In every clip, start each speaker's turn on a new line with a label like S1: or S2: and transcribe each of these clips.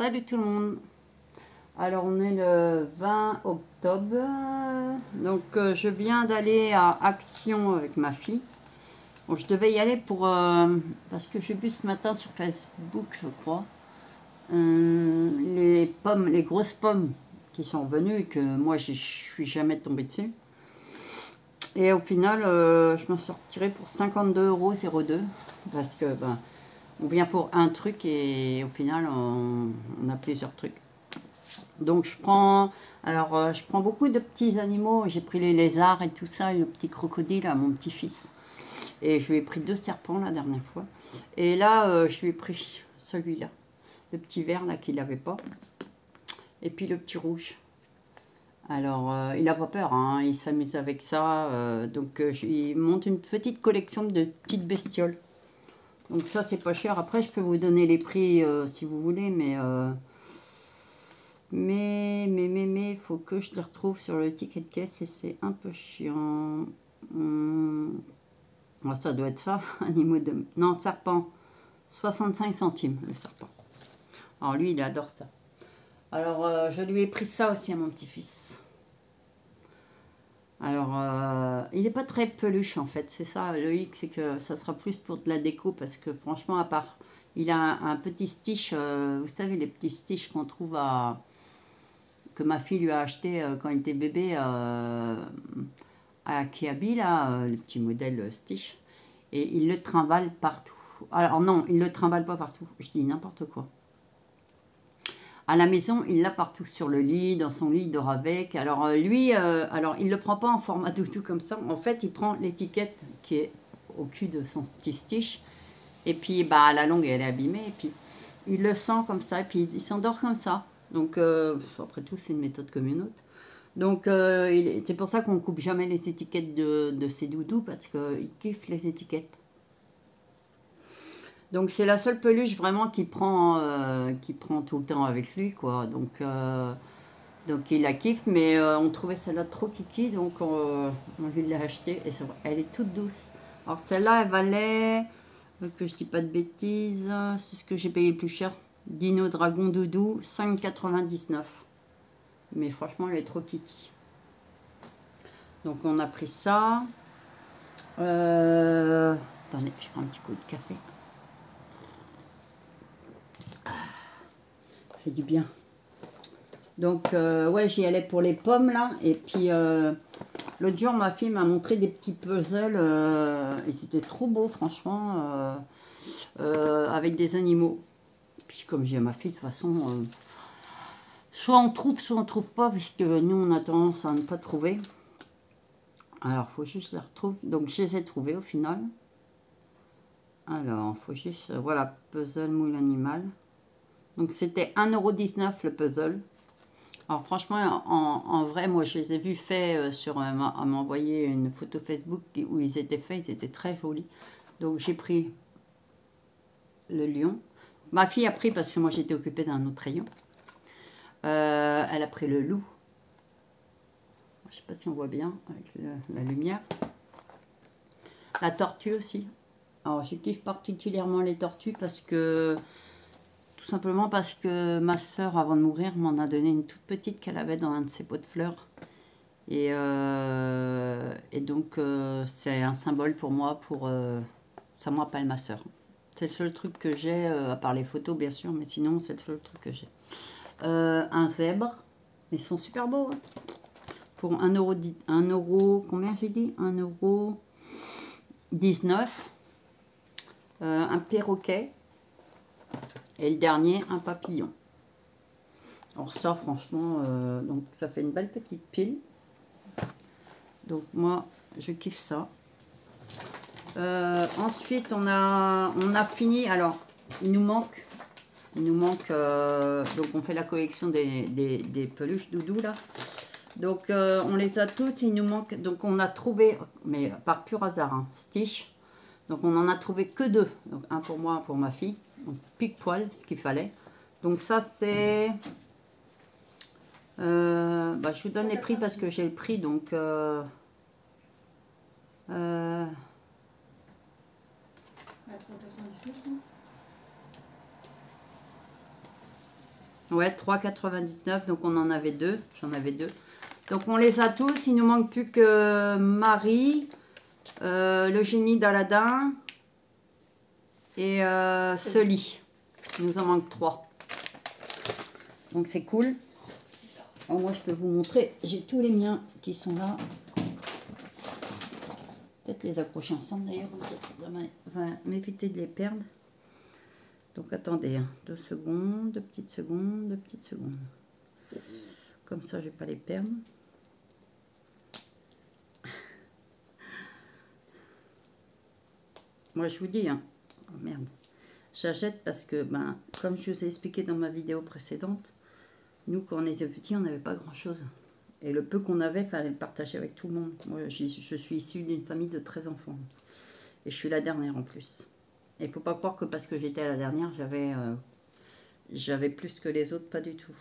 S1: Salut tout le monde. Alors on est le 20 octobre. Donc je viens d'aller à Action avec ma fille. Bon, je devais y aller pour parce que j'ai vu ce matin sur Facebook, je crois, les pommes, les grosses pommes qui sont venues et que moi je suis jamais tombée dessus. Et au final, je m'en sortirai pour 52,02 € parce que ben, on vient pour un truc et au final on a plusieurs trucs. Donc je prends, alors je prends beaucoup de petits animaux. J'ai pris les lézards et tout ça, et le petit crocodile à mon petit-fils. Et je lui ai pris 2 serpents la dernière fois. Et là, je lui ai pris celui-là, le petit vert là qu'il n'avait pas. Et puis le petit rouge. Alors, il n'a pas peur, hein, il s'amuse avec ça. Donc, je lui monte une petite collection de petites bestioles. Donc ça, c'est pas cher. Après, je peux vous donner les prix si vous voulez, mais il faut que je les retrouve sur le ticket de caisse et c'est un peu chiant. Oh, ça doit être ça, animaux de... Non, serpent. 65 centimes, le serpent. Alors, lui, il adore ça. Alors, je lui ai pris ça aussi à mon petit-fils. Alors, il n'est pas très peluche en fait, c'est ça le hic, c'est que ça sera plus pour de la déco parce que franchement, à part, il a un petit stitch, vous savez, les petits stitches qu'on trouve que ma fille lui a acheté quand il était bébé à Kiabi, là, le petit modèle stitch, et il le trimballe partout. Alors, non, il ne le trimballe pas partout, je dis n'importe quoi. À la maison, il l'a partout, sur le lit, dans son lit, il dort avec. Alors lui, alors il ne le prend pas en format doudou comme ça. En fait, il prend l'étiquette qui est au cul de son petit stitch. Et puis, bah, à la longue, elle est abîmée. Et puis, il le sent comme ça. Et puis, il s'endort comme ça. Donc, après tout, c'est une méthode comme une autre. Donc, c'est pour ça qu'on ne coupe jamais les étiquettes de ses doudous, parce qu'il kiffe les étiquettes. Donc c'est la seule peluche vraiment qui prend tout le temps avec lui, quoi. Donc il la kiffe, mais on trouvait celle-là trop kiki, donc on lui l'a achetée. Et elle est toute douce. Alors celle-là, elle valait, que je dis pas de bêtises, c'est ce que j'ai payé le plus cher. Dino Dragon Doudou, 5,99 €. Mais franchement, elle est trop kiki. Donc on a pris ça. Attendez, je prends un petit coup de café. Fait du bien. Donc, ouais, j'y allais pour les pommes, là. Et puis, l'autre jour, ma fille m'a montré des petits puzzles. Et c'était trop beau, franchement. Avec des animaux. Puis, comme j'ai ma fille, de toute façon, soit on trouve pas. Puisque nous, on a tendance à ne pas trouver. Alors, il faut juste les retrouver. Donc, je les ai trouvés au final. Alors, il faut juste... voilà, puzzle moule animal. Donc, c'était 1,19 € le puzzle. Alors franchement, en vrai, moi je les ai vus faits sur... elle m'a envoyé une photo Facebook où ils étaient faits, ils étaient très jolis. Donc j'ai pris le lion. Ma fille a pris parce que moi j'étais occupée d'un autre rayon. Elle a pris le loup. Je ne sais pas si on voit bien avec la lumière. La tortue aussi. Alors je kiffe particulièrement les tortues parce que... Tout simplement parce que ma soeur, avant de mourir, m'en a donné une toute petite qu'elle avait dans un de ses pots de fleurs. Et donc, c'est un symbole pour moi, ça me rappelle ma soeur. C'est le seul truc que j'ai, à part les photos, bien sûr, mais sinon, c'est le seul truc que j'ai. Un zèbre, ils sont super beaux. Hein. Pour 1 €, combien j'ai dit 1,19 €. Un perroquet. Et le dernier, un papillon. Alors ça, franchement, donc ça fait une belle petite pile. Donc moi, je kiffe ça. Ensuite, on a fini. Alors, il nous manque. Donc on fait la collection des peluches doudou là. Donc on les a tous. Il nous manque. Donc on a trouvé, mais par pur hasard, hein, Stitch. Donc on en a trouvé que 2. Donc un pour moi, un pour ma fille. Donc pique poil, ce qu'il fallait. Donc ça c'est... bah, je vous donne les prix parce que j'ai le prix. Donc... Ouais, 3,99. Donc on en avait deux. J'en avais deux. Donc on les a tous. Il nous manque plus que Marie, le génie d'Aladin et Sully. Il nous en manque 3. Donc c'est cool. Alors moi je peux vous montrer. J'ai tous les miens qui sont là. Peut-être les accrocher ensemble d'ailleurs. On va m'éviter de les perdre. Donc attendez, hein, 2 secondes, 2 petites secondes, 2 petites secondes. Comme ça, je ne vais pas les perdre. Moi, je vous dis, hein, oh merde, j'achète parce que, ben, comme je vous ai expliqué dans ma vidéo précédente, nous, quand on était petits, on n'avait pas grand-chose. Et le peu qu'on avait, il fallait le partager avec tout le monde. Moi, je suis issue d'une famille de 13 enfants. Et je suis la dernière en plus. Il ne faut pas croire que parce que j'étais la dernière, j'avais plus que les autres, pas du tout.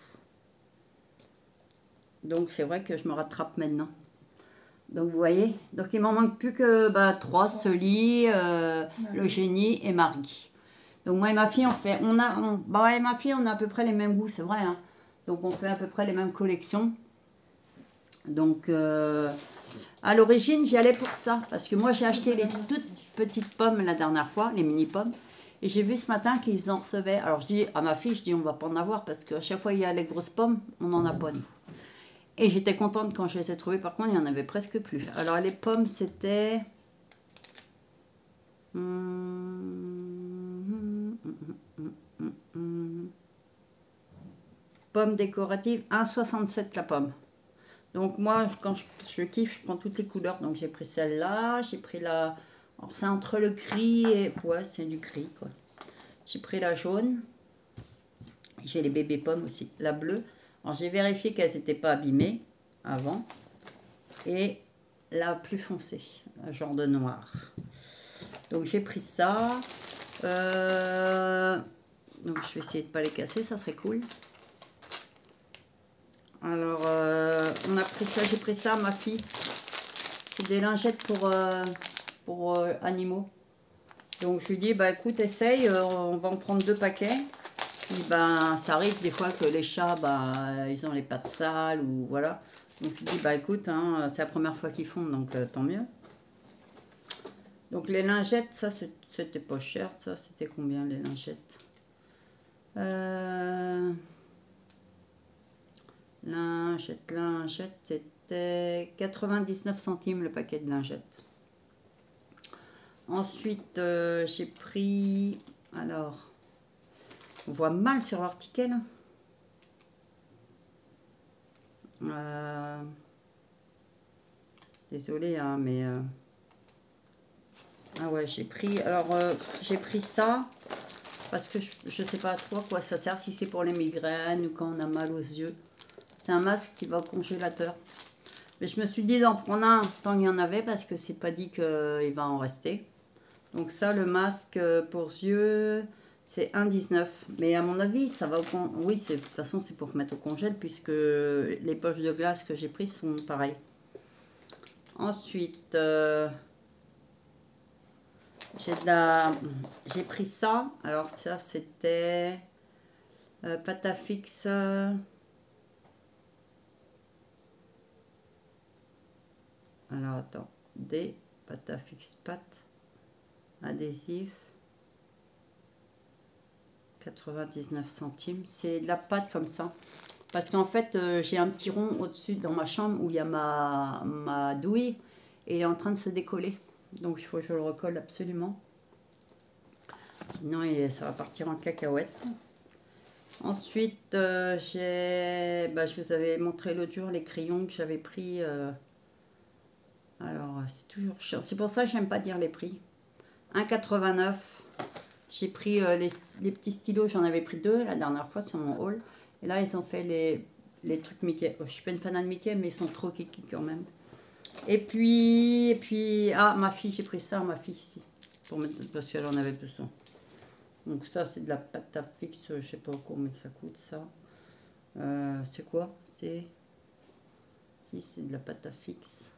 S1: Donc c'est vrai que je me rattrape maintenant. Donc vous voyez, donc il m'en manque plus que 3, Sully, le génie et Marie. Donc moi et ma fille, ma fille, on a à peu près les mêmes goûts, c'est vrai. Hein. Donc on fait à peu près les mêmes collections. Donc à l'origine, j'y allais pour ça. Parce que moi j'ai acheté les toutes petites pommes la dernière fois, les mini pommes. Et j'ai vu ce matin qu'ils en recevaient. Alors je dis à ma fille, je dis on va pas en avoir parce qu'à chaque fois il y a les grosses pommes, on n'en a pas nous. Et j'étais contente quand je les ai trouvées. Par contre, il n'y en avait presque plus. Alors, les pommes, c'était... Pommes décoratives, 1,67 la pomme. Donc, moi, quand je kiffe, je prends toutes les couleurs. Donc, j'ai pris celle-là. J'ai pris la... Alors, c'est entre le gris et... Ouais, c'est du gris, quoi. J'ai pris la jaune. J'ai les bébés pommes aussi. La bleue. Alors, j'ai vérifié qu'elles n'étaient pas abîmées avant. Et la plus foncée, genre de noir. Donc j'ai pris ça. Donc je vais essayer de ne pas les casser, ça serait cool. Alors on a pris ça, j'ai pris ça à ma fille. C'est des lingettes pour animaux. Donc je lui dis bah écoute essaye, on va en prendre 2 paquets. Puis ben ça arrive des fois que les chats ils ont les pattes sales ou voilà. Donc je dis bah écoute hein, c'est la première fois qu'ils font donc tant mieux. Donc les lingettes, ça c'était pas cher, ça c'était combien les lingettes Lingettes, c'était 99 centimes le paquet de lingettes. Ensuite j'ai pris, alors on voit mal sur l'article. Désolée hein, mais ah ouais j'ai pris, alors j'ai pris ça parce que je sais pas trop à quoi ça sert, si c'est pour les migraines ou quand on a mal aux yeux. C'est un masque qui va au congélateur. Mais je me suis dit d'en prendre un tant qu'il y en avait parce que c'est pas dit qu'il va en rester. Donc ça, le masque pour yeux, c'est 1,19. Mais à mon avis, ça va au congèle. Oui, de toute façon, c'est pour mettre au congèle puisque les poches de glace que j'ai prises sont pareilles. Ensuite, j'ai pris ça. Alors ça, c'était Patafix. Alors attends, des Patafix pâte adhésif, 99 centimes. C'est de la pâte comme ça. Parce qu'en fait, j'ai un petit rond au-dessus dans ma chambre où il y a ma douille et il est en train de se décoller. Donc il faut que je le recolle absolument. Sinon, ça va partir en cacahuète. Ensuite, je vous avais montré l'autre jour les crayons que j'avais pris. Alors, c'est toujours chiant. C'est pour ça que j'aime pas dire les prix. 1,89. J'ai pris les petits stylos. J'en avais pris 2 la dernière fois sur mon haul. Et là, ils ont fait les trucs Mickey. Oh, je suis pas une fan de Mickey, mais ils sont trop kiki quand même. Et puis, ah, ma fille, j'ai pris ça à ma fille ici. Parce qu'elle en avait besoin. Donc ça, c'est de la pâte à fixe. Je sais pas combien ça coûte, ça. C'est quoi? Si, c'est de la pâte à fixe.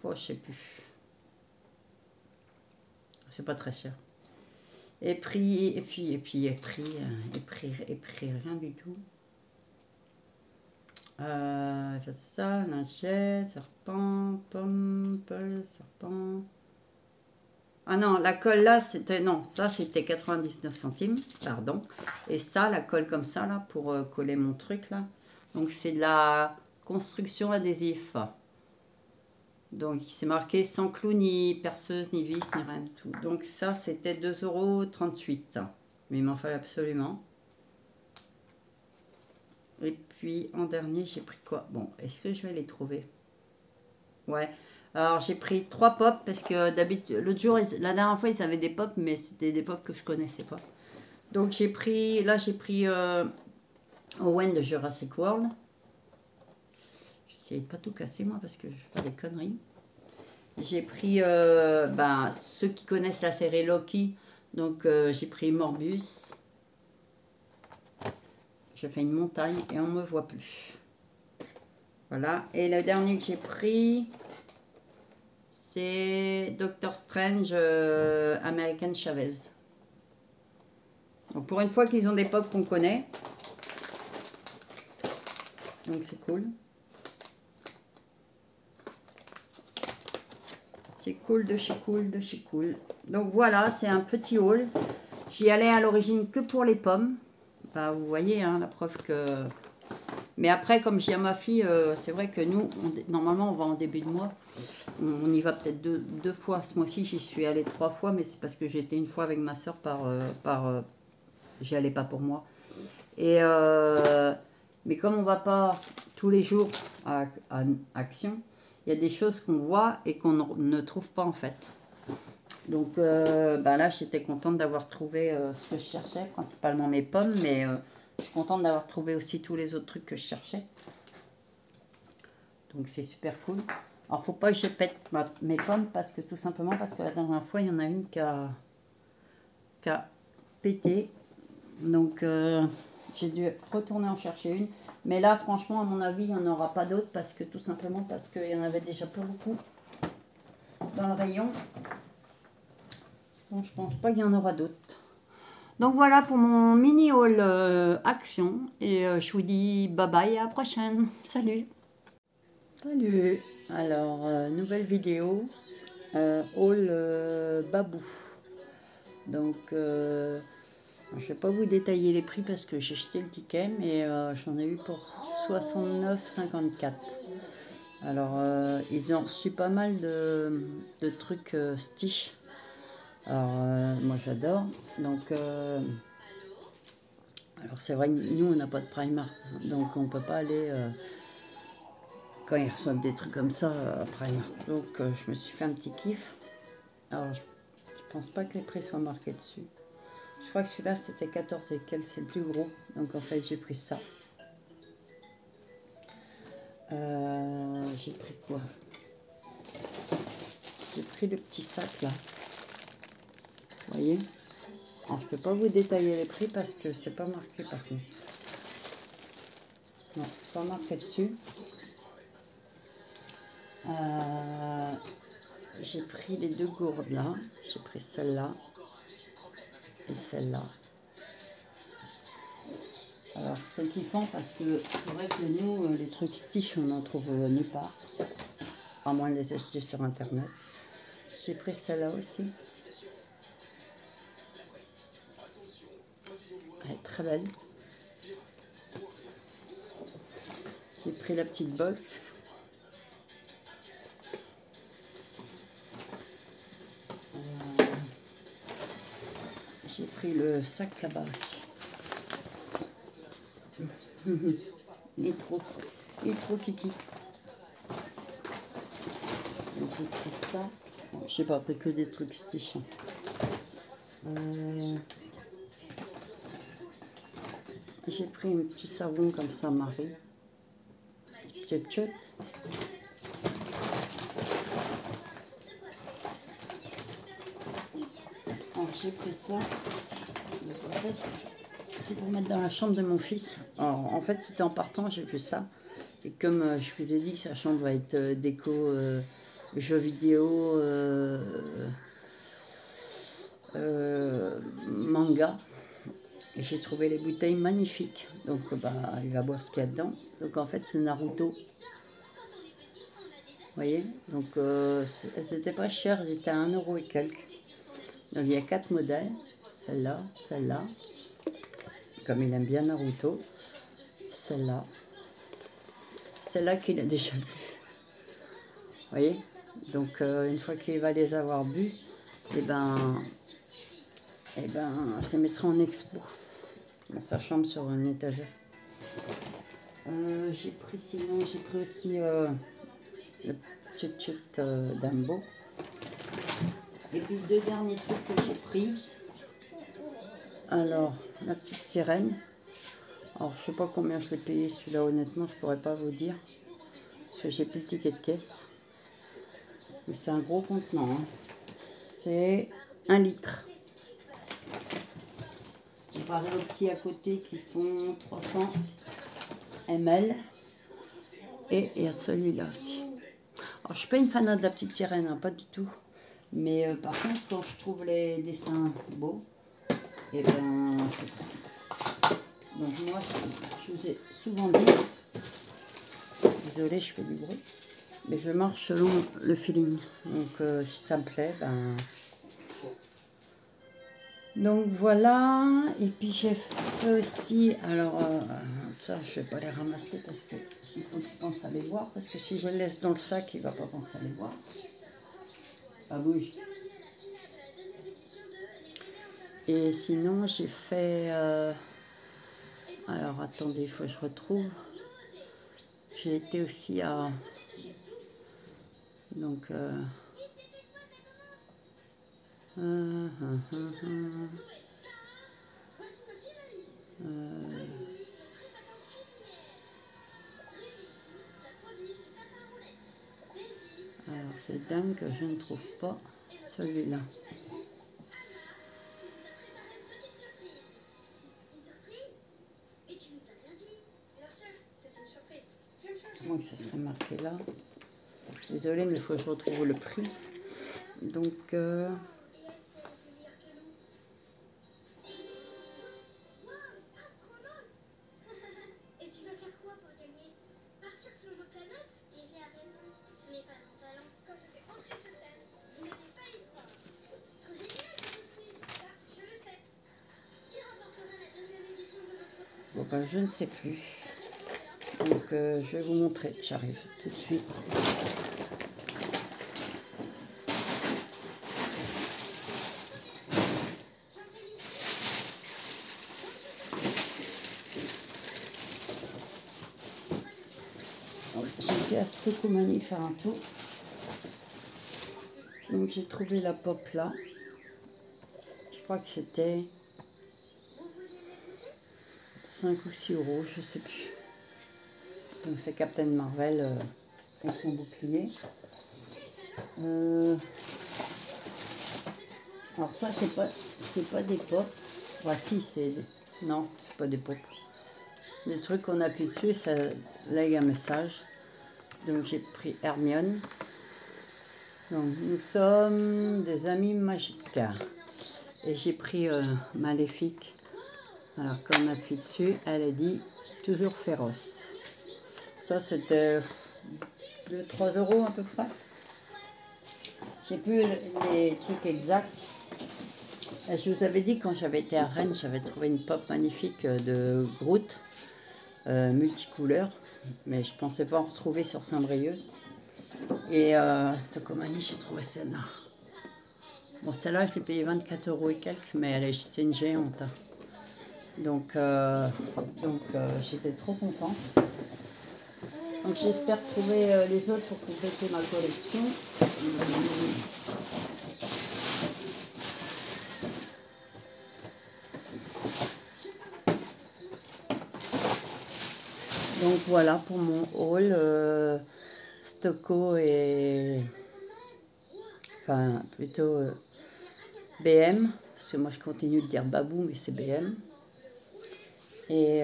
S1: Oh, je sais plus. C'est pas très cher. Et prix, et puis, rien du tout. Ça, lingette, serpent, pomme, serpent. Ah non, la colle là, c'était, non, ça c'était 99 centimes, pardon. Et ça, la colle comme ça, là, pour coller mon truc, là. Donc c'est de la construction adhésif. Donc c'est marqué sans clou, ni perceuse, ni vis, ni rien du tout. Donc ça, c'était 2,38 €. Mais il m'en fallait absolument. Et puis en dernier, j'ai pris quoi? Bon, est-ce que je vais les trouver? Ouais. Alors j'ai pris 3 pops parce que d'habitude, l'autre jour, la dernière fois, ils avaient des pops, mais c'était des pops que je connaissais pas. Donc j'ai pris, là j'ai pris Owen de Jurassic World. J'essayais de pas tout casser moi parce que je fais des conneries. J'ai pris ceux qui connaissent la série Loki. Donc j'ai pris Morbus. J'ai fait une montagne et on me voit plus. Voilà. Et le dernier que j'ai pris, c'est Doctor Strange American Chavez. Donc pour une fois qu'ils ont des pops qu'on connaît. Donc c'est cool. C'est cool de chez cool de chez cool. Donc voilà, c'est un petit haul. J'y allais à l'origine que pour les pommes. Bah, vous voyez, hein, la preuve que... Mais après, comme j'ai à ma fille, c'est vrai que nous, normalement, on va en début de mois. On y va peut-être deux fois. Ce mois-ci, j'y suis allée 3 fois, mais c'est parce que j'étais une fois avec ma soeur j'y allais pas pour moi. Et mais comme on va pas tous les jours à Action, il y a des choses qu'on voit et qu'on ne trouve pas en fait. Donc là, j'étais contente d'avoir trouvé ce que je cherchais, principalement mes pommes, mais je suis contente d'avoir trouvé aussi tous les autres trucs que je cherchais. Donc c'est super cool. Alors faut pas que je pète mes pommes parce que tout simplement parce que la dernière fois, il y en a une qui a pété. Donc j'ai dû retourner en chercher une. Mais là, franchement, à mon avis, il n'y en aura pas d'autres parce que tout simplement parce qu'il y en avait déjà pas beaucoup dans le rayon. Donc je pense pas qu'il y en aura d'autres. Donc voilà pour mon mini haul Action. Et je vous dis bye bye et à la prochaine. Salut. Salut. Alors, nouvelle vidéo. Haul Babou. Donc, je ne vais pas vous détailler les prix parce que j'ai jeté le ticket. Mais j'en ai eu pour 69,54. Alors, ils ont reçu pas mal de trucs Stitch. Alors, moi j'adore. Donc, alors c'est vrai que nous on n'a pas de Primark, donc on peut pas aller quand ils reçoivent des trucs comme ça à Primark. Donc, je me suis fait un petit kiff. Alors, je pense pas que les prix soient marqués dessus. Je crois que celui-là c'était 14 et quelques, c'est le plus gros. Donc, en fait, j'ai pris ça. J'ai pris quoi? J'ai pris le petit sac là. Vous voyez? Alors, je ne peux pas vous détailler les prix parce que c'est pas marqué par contre. Non, c'est pas marqué dessus. J'ai pris les 2 gourdes là. J'ai pris celle-là et celle-là. Alors, c'est kiffant parce que c'est vrai que nous, les trucs Stitch, on n'en trouve nulle part. À moins de les acheter sur internet. J'ai pris celle-là aussi. Elle est très belle. J'ai pris la petite box. J'ai pris le sac là-bas aussi. Il est trop kiki. Donc j'ai pris ça. Bon, je sais pas, pris que des trucs Stitch. J'ai pris un petit savon comme ça, Marie. Ketchup. Alors j'ai pris ça. C'est pour mettre dans la chambre de mon fils. Alors, en fait, c'était en partant, j'ai vu ça. Et comme je vous ai dit que sa chambre va être déco, jeux vidéo, manga. Et j'ai trouvé les bouteilles magnifiques. Donc bah, il va boire ce qu'il y a dedans. Donc en fait c'est Naruto. Vous voyez, donc elles étaient pas chères, elles étaient à 1 € et quelques. Donc il y a 4 modèles. Celle-là, celle-là. Comme il aime bien Naruto. Celle-là. Celle-là qu'il a déjà bu. Vous voyez, donc une fois qu'il va les avoir bu, et ben je les mettrai en expo dans sa chambre sur une étagère. J'ai pris aussi le Chut Dambo. Et puis 2 derniers trucs que j'ai pris. Alors, la petite sirène. Alors, je sais pas combien je l'ai payé celui-là, honnêtement, je pourrais pas vous dire. Parce que j'ai plus le ticket de caisse. Mais c'est un gros contenant. Hein. C'est 1 litre. Comparé aux petits à côté qui font 300 ml. Et il y a celui-là aussi. Alors, je suis pas une fanat de la petite sirène, hein, pas du tout. Mais par contre, quand je trouve les dessins beaux, et ben, donc moi, je vous ai souvent dit, désolée, je fais du bruit, mais je marche selon le feeling. Donc si ça me plaît, ben... Donc voilà, et puis j'ai fait aussi, alors ça je vais pas les ramasser parce que il faut qu'il pense à les voir, parce que si je les laisse dans le sac, il va pas penser à les voir. Ah bouge. Et sinon j'ai fait, alors attendez, il faut que je retrouve. J'ai été aussi à, donc alors c'est dingue que je ne trouve pas celui-là. Comment ça serait marqué là? Désolée, mais il faut que je retrouve le prix. Donc bon, ben, je ne sais plus. Donc je vais vous montrer, j'arrive tout de suite. J'étais à Stocomanie faire un tour. Donc j'ai trouvé la pop là. Je crois que c'était 5 ou 6 €, je sais plus. Donc c'est Captain Marvel avec son bouclier. Alors ça c'est pas des pop. Voici c'est non, c'est pas des pop. Les trucs qu'on appuie dessus, ça lègue un message. Donc j'ai pris Hermione. Donc nous sommes des amis magiques. Et j'ai pris Maléfique. Alors quand on appuie dessus, elle a dit toujours féroce. Ça c'était 2-3 € à peu près. J'ai plus les trucs exacts. Et je vous avais dit quand j'avais été à Rennes, j'avais trouvé une pop magnifique de Groot, multicouleur. Mais je pensais pas en retrouver sur Saint-Brieuc. Et Stocomanie, j'ai trouvé celle-là. Bon, celle-là, je l'ai payé 24 € et quelques, mais c'est une géante. Donc j'étais trop contente. Donc j'espère trouver les autres pour compléter ma collection. Donc voilà pour mon haul Stocco et enfin plutôt BM, parce que moi je continue de dire Babou mais c'est BM, et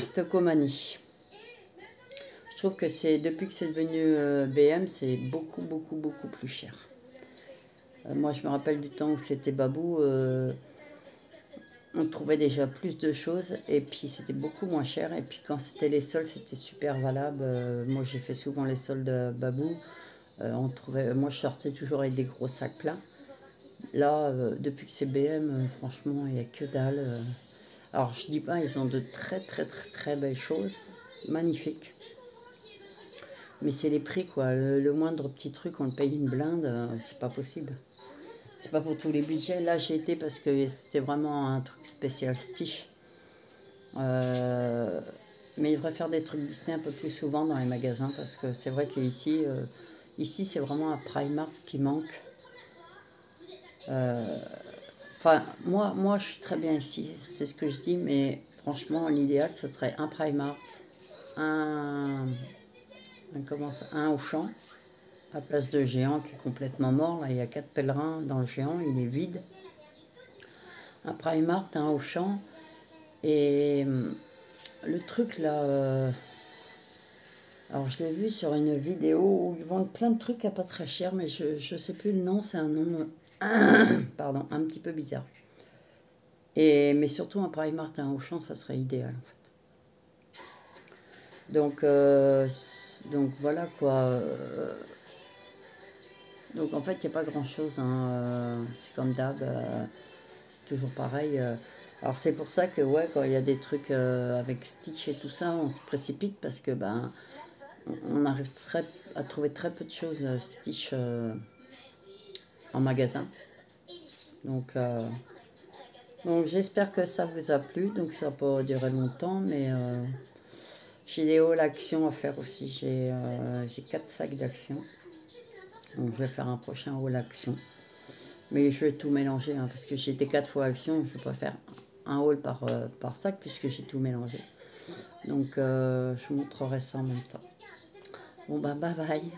S1: Stocomanie. Je trouve que c'est depuis que c'est devenu BM, c'est beaucoup plus cher. Moi je me rappelle du temps où c'était Babou, on trouvait déjà plus de choses et puis c'était beaucoup moins cher. Et puis quand c'était les soldes, c'était super valable. Moi, j'ai fait souvent les soldes Babou. Moi, je sortais toujours avec des gros sacs pleins. Là, depuis que c'est BM, franchement, il n'y a que dalle. Alors, je dis pas, ils ont de très, très, très, très belles choses. Magnifiques. Mais c'est les prix, quoi. Le moindre petit truc, on le paye une blinde, c'est pas possible. C'est pas pour tous les budgets. Là, j'ai été parce que c'était vraiment un truc spécial Stitch. Mais il devrait faire des trucs Disney un peu plus souvent dans les magasins parce que c'est vrai qu'ici, ici, c'est vraiment un Primark qui manque. Enfin, moi, je suis très bien ici, c'est ce que je dis, mais franchement, l'idéal, ce serait un Primark, un Auchan, à place de Géant qui est complètement mort. Là, il y a 4 pèlerins dans le Géant, il est vide. Un Primark, un Auchan, et le truc là, alors je l'ai vu sur une vidéo où ils vendent plein de trucs à pas très cher, mais je sais plus le nom, c'est un nom, pardon, un petit peu bizarre. Mais surtout un Primark, un Auchan, ça serait idéal en fait. Donc voilà quoi. Donc en fait, il n'y a pas grand chose, hein. C'est comme d'hab, c'est toujours pareil. Alors c'est pour ça que ouais, quand il y a des trucs avec Stitch et tout ça, on se précipite parce que ben on arrive à trouver très peu de choses Stitch en magasin. Donc j'espère que ça vous a plu. Donc ça va pas durer longtemps, mais j'ai des hauls actions à faire aussi. J'ai 4 sacs d'actions. Donc je vais faire un prochain haul action. Mais je vais tout mélanger hein, parce que j'ai des 4 fois action. Je ne vais pas faire un haul par sac puisque j'ai tout mélangé. Donc je vous montrerai ça en même temps. Bon bah bye bye.